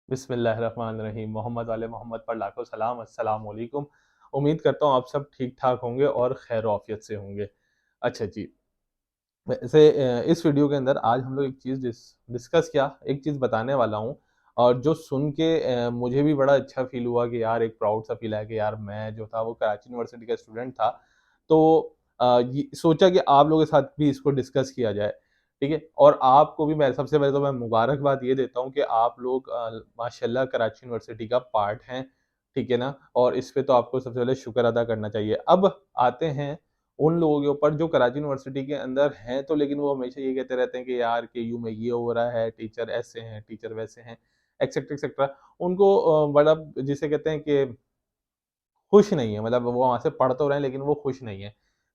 बिस्मिल्लाहिर्रहमानिर्रहीम। मोहम्मद वाले मोहम्मद पर लाखों सलाम। अस्सलाम वालेकुम। उम्मीद करता हूँ आप सब ठीक ठाक होंगे और खैर आफियत से होंगे। अच्छा जी, वैसे इस वीडियो के अंदर आज हम लोग एक चीज़ डिस्कस किया, एक चीज़ बताने वाला हूँ और जो सुन के मुझे भी बड़ा अच्छा फील हुआ कि यार एक प्राउड सा फील है कि यार मैं जो था वो कराची यूनिवर्सिटी का स्टूडेंट था। तो सोचा कि आप लोगों के साथ भी इसको डिस्कस किया जाए, ठीक है? और आपको भी मैं सबसे पहले तो मैं मुबारकबाद ये देता हूँ कि आप लोग माशाल्लाह कराची यूनिवर्सिटी का पार्ट हैं, ठीक है ना? और इस पे तो आपको सबसे पहले शुक्र अदा करना चाहिए। अब आते हैं उन लोगों के ऊपर जो कराची यूनिवर्सिटी के अंदर हैं तो लेकिन वो हमेशा ये कहते रहते हैं कि यार केयू में ये हो रहा है, टीचर ऐसे हैं, टीचर वैसे हैं, एक्सेट्रा एक्सेट्रा। उनको बड़ा जिसे कहते हैं कि खुश नहीं है, मतलब वो वहाँ से पढ़ तो रहे हैं लेकिन वो खुश नहीं है।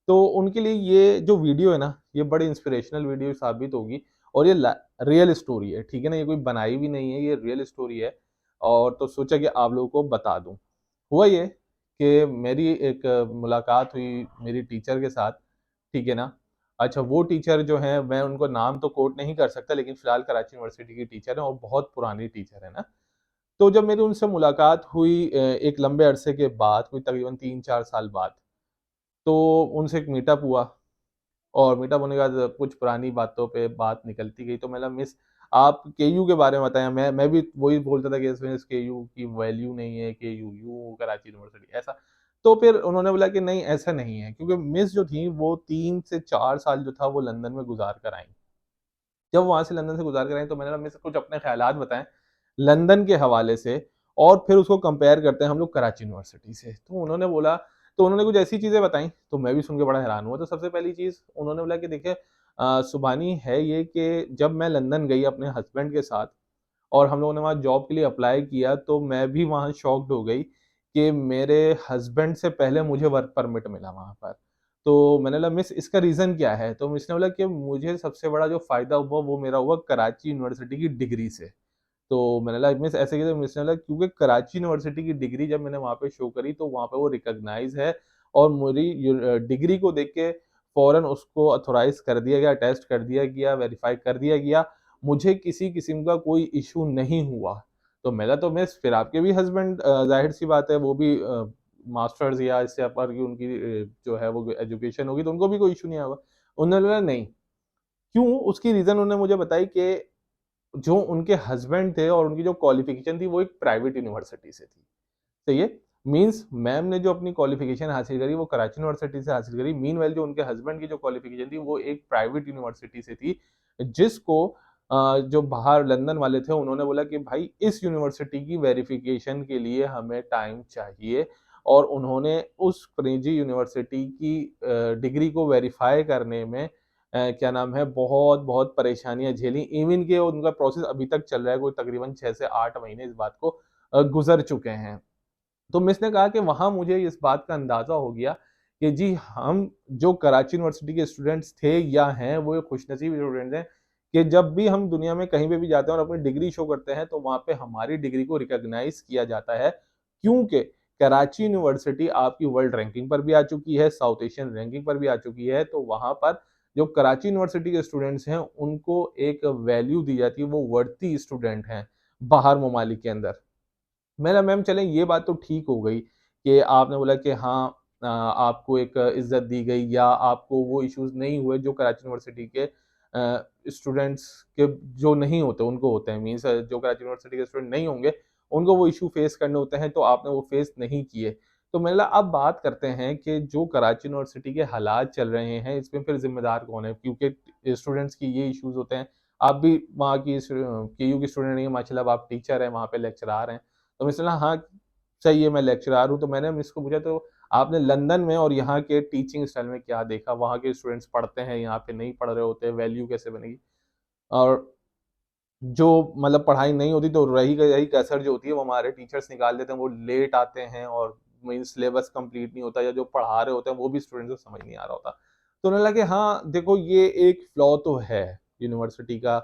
तो उनके लिए ये जो वीडियो है ना, ये बड़ी इंस्पिरेशनल वीडियो साबित होगी और ये रियल स्टोरी है, ठीक है ना? ये कोई बनाई भी नहीं है, ये रियल स्टोरी है और तो सोचा कि आप लोगों को बता दूँ। हुआ ये कि मेरी एक मुलाकात हुई मेरी टीचर के साथ, ठीक है ना? अच्छा, वो टीचर जो हैं मैं उनको नाम तो कोट नहीं कर सकता लेकिन फ़िलहाल कराची यूनिवर्सिटी की टीचर हैं और बहुत पुरानी टीचर है ना। तो जब मेरी उनसे मुलाकात हुई एक लंबे अरसे के बाद, कोई तकरीबन 3-4 साल बाद, तो उनसे एक मीटअप हुआ और मीटअप होने के बाद कुछ पुरानी बातों पे बात निकलती गई। तो मैंने मिस आप केयू के बारे में बताएँ, मैं भी वही बोलता था कि इसमें इस केयू की वैल्यू नहीं है, केयू यूँ, कराची यूनिवर्सिटी ऐसा। तो फिर उन्होंने बोला कि नहीं ऐसा नहीं है, क्योंकि मिस जो थी वो 3 से 4 साल जो था वो लंदन में गुज़ार कर आईं। जब वहाँ से लंदन से गुज़ार कर आईं तो मैंने कहा मिस कुछ अपने ख़्यालात बताएँ लंदन के हवाले से और फिर उसको कंपेयर करते हैं हम लोग कराची यूनिवर्सिटी से। तो उन्होंने बोला, तो उन्होंने कुछ ऐसी चीज़ें बताई, तो मैं भी सुन के बड़ा हैरान हुआ। तो सबसे पहली चीज़ उन्होंने बोला कि देखिए सुभानी है ये कि जब मैं लंदन गई अपने हस्बैंड के साथ और हम लोगों ने वहाँ जॉब के लिए अप्लाई किया, तो मैं भी वहाँ शॉक्ड हो गई कि मेरे हस्बैंड से पहले मुझे वर्क परमिट मिला वहाँ पर। तो मैंने बोला मिस इसका रीज़न क्या है? तो मिस ने बोला कि मुझे सबसे बड़ा जो फ़ायदा हुआ वो मेरा हुआ कराची यूनिवर्सिटी की डिग्री से। तो मैंने बोला मिस ऐसे कैसे? मिस ने बोला क्योंकि कराची यूनिवर्सिटी की डिग्री जब मैंने वहाँ पे शो करी तो वहाँ पे वो रिकॉग्नाइज़ है और मेरी डिग्री को देख के फ़ौरन उसको ऑथराइज़ कर दिया गया, टेस्ट कर दिया गया, वेरीफ़ाई कर दिया गया। मुझे किसी किस्म का कोई इश्यू नहीं हुआ। तो मेरा तो मिस फिर आपके भी हस्बैंड ज़ाहिर-सी बात है वो भी मास्टर्स या इससे अपर की उनकी जो है वो एजुकेशन होगी तो उनको भी कोई इश्यू नहीं होगा। उन्होंने बोला नहीं, क्यों? उसकी रीज़न उन्होंने मुझे बताई कि जो उनके हस्बैंड थे और उनकी जो क्वालिफ़िकेशन थी वो एक प्राइवेट यूनिवर्सिटी से थी। सही है? मीन्स मैम ने जो अपनी क्वालिफ़िकेशन हासिल करी वो कराची यूनिवर्सिटी से हासिल करी। मीनव्हाइल जो उनके हस्बैंड की जो क्वालिफ़िकेशन थी वो एक प्राइवेट यूनिवर्सिटी से थी। जिसको जो बाहर लंदन वाले थे उन्होंने बोला कि भाई इस यूनिवर्सिटी की वेरिफ़िकेशन के लिए हमें टाइम चाहिए और उन्होंने उस निजी यूनिवर्सिटी की डिग्री को वेरीफ़ाई करने में क्या नाम है बहुत-बहुत परेशानियाँ झेली। इवन कि उनका प्रोसेस अभी तक चल रहा है, कोई तकरीबन 6 से 8 महीने इस बात को गुज़र चुके हैं। तो मिस ने कहा कि वहाँ मुझे इस बात का अंदाज़ा हो गया कि जी हम जो कराची यूनिवर्सिटी के स्टूडेंट्स थे या हैं, वो एक खुशनसीब स्टूडेंट्स हैं कि जब भी हम दुनिया में कहीं पे भी जाते हैं और अपनी डिग्री शो करते हैं, तो वहाँ पे हमारी डिग्री को रिकॉग्नाइज़ किया जाता है। क्योंकि कराची यूनिवर्सिटी आपकी वर्ल्ड रैंकिंग पर भी आ चुकी है, साउथ एशियन रैंकिंग पर भी आ चुकी है, तो वहाँ पर जो कराची यूनिवर्सिटी के स्टूडेंट्स हैं, उनको एक वैल्यू दी जाती है, वो वर्दी स्टूडेंट हैं, बाहर ममालिक के अंदर। मैंने मैम चलें ये बात तो ठीक हो गई कि आपने बोला कि हाँ आपको एक इज़्ज़त दी गई या आपको वो इश्यूज़ नहीं हुए जो कराची यूनिवर्सिटी के स्टूडेंट्स के जो नहीं होते उनको होते हैं। मीन्स जो कराची यूनिवर्सिटी के स्टूडेंट नहीं होंगे, उनको वो इश्यू फेस करने होते हैं, तो आपने वो फेस नहीं किए। तो मैंने बोला अब बात करते हैं कि जो कराची यूनिवर्सिटी के हालात चल रहे हैं, इसमें फिर ज़िम्मेदार कौन है? क्योंकि स्टूडेंट्स की ये इश्यूज़ होते हैं। आप भी वहाँ की केयू की स्टूडेंट नहीं है माशाल्लाह, अब आप टीचर हैं, वहाँ पे लेक्चरार हैं। तो मिस ने कहा हाँ, सही है मैं लेक्चरार हूँ। तो मैंने मिस को पूछा तो आपने लंदन में और यहाँ के टीचिंग स्टाइल में क्या देखा? वहाँ के स्टूडेंट्स पढ़ते हैं, यहाँ पे नहीं पढ़ रहे होते, वैल्यू कैसे बनेगी? और जो मतलब पढ़ाई नहीं होती तो रही कसर जो होती है वो हमारे टीचर्स निकाल देते हैं, वो लेट आते हैं और मीन्स सिलेबस कंप्लीट नहीं होता या जो पढ़ा रहे होते हैं वो भी स्टूडेंट्स को समझ नहीं आ रहा होता। तो उन्होंने लगा कि हाँ, देखो ये एक फ्लॉ तो है यूनिवर्सिटी का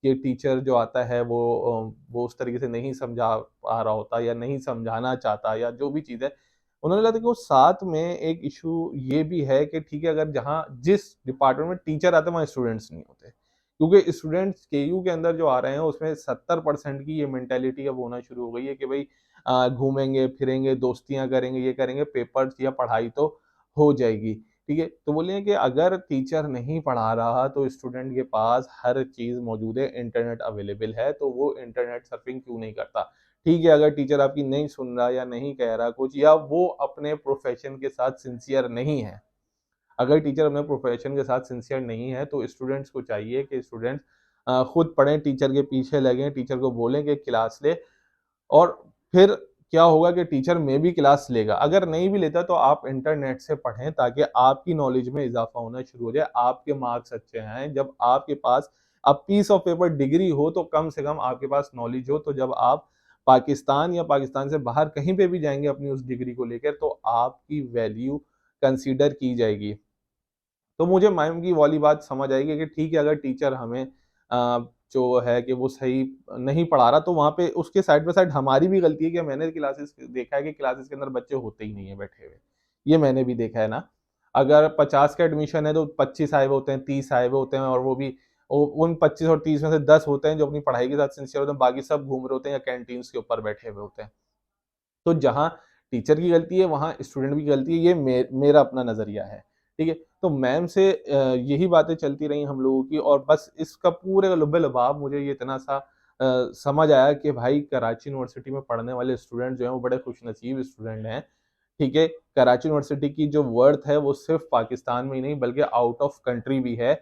कि टीचर जो आता है वो उस तरीके से नहीं समझा पा रहा होता या नहीं समझाना चाहता या जो भी चीज़ है। उन्होंने लगा कि वो साथ में एक इश्यू ये भी है कि ठीक है अगर जहाँ जिस डिपार्टमेंट में टीचर आते हैं वहाँ स्टूडेंट्स नहीं होते। क्योंकि स्टूडेंट्स केयू के अंदर जो आ रहे हैं उसमें 70% की ये मेंटेलिटी अब होना शुरू हो गई है कि भाई घूमेंगे फिरेंगे, दोस्तियां करेंगे, ये करेंगे, पेपर्स या पढ़ाई तो हो जाएगी। ठीक है, तो बोलिए कि अगर टीचर नहीं पढ़ा रहा तो स्टूडेंट के पास हर चीज मौजूद है, इंटरनेट अवेलेबल है, तो वो इंटरनेट सर्फिंग क्यों नहीं करता। ठीक है, अगर टीचर आपकी नहीं सुन रहा या नहीं कह रहा कुछ, या वो अपने प्रोफेशन के साथ सिंसियर नहीं है, अगर टीचर अपने प्रोफेशन के साथ सिंसियर नहीं है तो स्टूडेंट्स को चाहिए कि स्टूडेंट्स खुद पढ़ें, टीचर के पीछे लगें, टीचर को बोलें कि क्लास ले। और फिर क्या होगा कि टीचर में भी क्लास लेगा, अगर नहीं भी लेता तो आप इंटरनेट से पढ़ें ताकि आपकी नॉलेज में इजाफा होना शुरू हो जाए, आपके मार्क्स अच्छे आए। जब आपके पास अब पीस ऑफ पेपर डिग्री हो तो कम से कम आपके पास नॉलेज हो, तो जब आप पाकिस्तान या पाकिस्तान से बाहर कहीं पे भी जाएंगे अपनी उस डिग्री को लेकर तो आपकी वैल्यू कंसीडर की जाएगी। तो मुझे मैम की वाली बात समझ आएगी कि ठीक है, अगर टीचर हमें जो है कि वो सही नहीं पढ़ा रहा तो वहाँ पे उसके साइड बाय साइड हमारी भी गलती है कि मैंने क्लासेस देखा है कि क्लासेस के अंदर बच्चे होते ही नहीं है बैठे हुए। ये मैंने भी देखा है ना। अगर 50 का एडमिशन है तो 25 आए हुए होते हैं, 30 आए हुए होते हैं, और वो भी उन 25 और 30 में से 10 होते हैं जो अपनी पढ़ाई के साथ सिंसियर होते हैं, बाकी सब घूम रहे होते हैं या कैंटीन्स के ऊपर बैठे हुए होते हैं। तो जहाँ टीचर की गलती है वहाँ स्टूडेंट की गलती है, ये मेरा अपना नज़रिया है। ठीक है? तो मैम से यही बातें चलती रही हम लोगों की, और बस इसका पूरे का लुब्बे-लुभाब मुझे ये इतना सा समझ आया कि भाई कराची यूनिवर्सिटी में पढ़ने वाले स्टूडेंट जो हैं वो बड़े खुशनसीब स्टूडेंट हैं। ठीक है? कराची यूनिवर्सिटी की जो वर्थ है वो सिर्फ़ पाकिस्तान में ही नहीं बल्कि आउट ऑफ कंट्री भी है।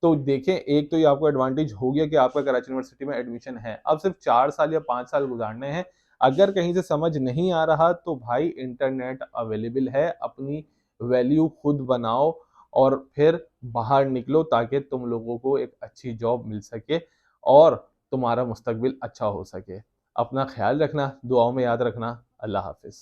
तो देखें, एक तो ये आपको एडवांटेज हो गया कि आपका कराची यूनिवर्सिटी में एडमिशन है। अब सिर्फ़ 4 साल या 5 साल गुज़ारने हैं। अगर कहीं से समझ नहीं आ रहा तो भाई इंटरनेट अवेलेबल है, अपनी वैल्यू खुद बनाओ और फिर बाहर निकलो ताकि तुम लोगों को एक अच्छी जॉब मिल सके और तुम्हारा मुस्तकबिल अच्छा हो सके। अपना ख्याल रखना, दुआओं में याद रखना। अल्लाह हाफ़िज़।